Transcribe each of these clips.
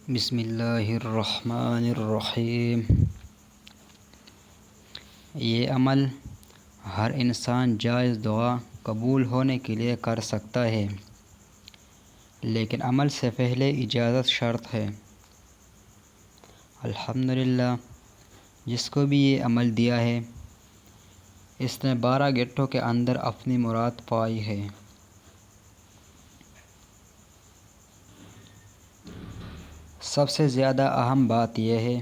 بسم اللہ الرحمن الرحیم۔ یہ عمل ہر انسان جائز دعا قبول ہونے کے لیے کر سکتا ہے، لیکن عمل سے پہلے اجازت شرط ہے۔ الحمدللہ، جس کو بھی یہ عمل دیا ہے اس نے 12 گھنٹوں کے اندر اپنی مراد پائی ہے۔ سب سے زیادہ اہم بات یہ ہے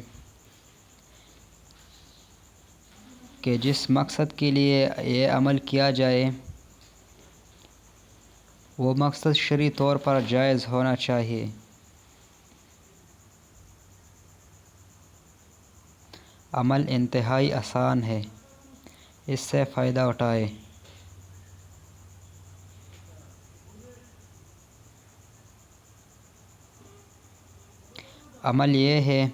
کہ جس مقصد کے لیے یہ عمل کیا جائے وہ مقصد شرعی طور پر جائز ہونا چاہیے۔ عمل انتہائی آسان ہے، اس سے فائدہ اٹھائیں۔ عمل یہ ہے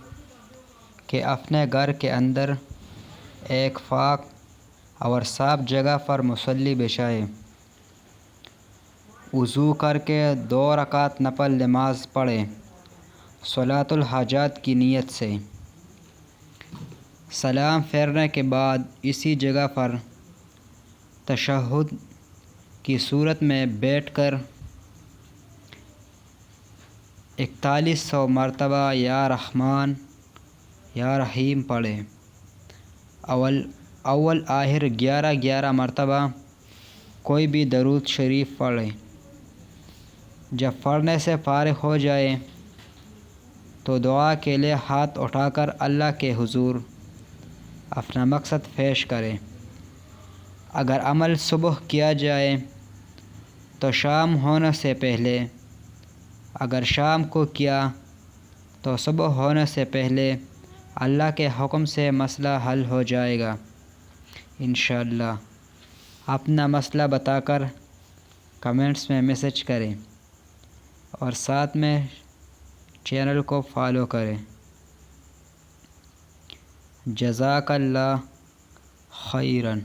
کہ اپنے گھر کے اندر ایک پاک اور صاف جگہ پر مصلی بچھائیں، وضو کر کے 2 رکعت نفل نماز پڑھیں صلاۃ الحاجات کی نیت سے۔ سلام پھیرنے کے بعد اسی جگہ پر تشہد کی صورت میں بیٹھ کر 4100 مرتبہ یا رحمان یا رحیم پڑھیں۔ اول آخر 11 مرتبہ کوئی بھی درود شریف پڑھیں۔ جب پڑھنے سے فارغ ہو جائے تو دعا کے لیے ہاتھ اٹھا کر اللہ کے حضور اپنا مقصد پیش کریں۔ اگر عمل صبح کیا جائے تو شام ہونے سے پہلے، اگر شام کو کیا تو صبح ہونے سے پہلے اللہ کے حکم سے مسئلہ حل ہو جائے گا انشاءاللہ۔ اپنا مسئلہ بتا کر کمنٹس میں میسج کریں اور ساتھ میں چینل کو فالو کریں۔ جزاک اللہ خیراً۔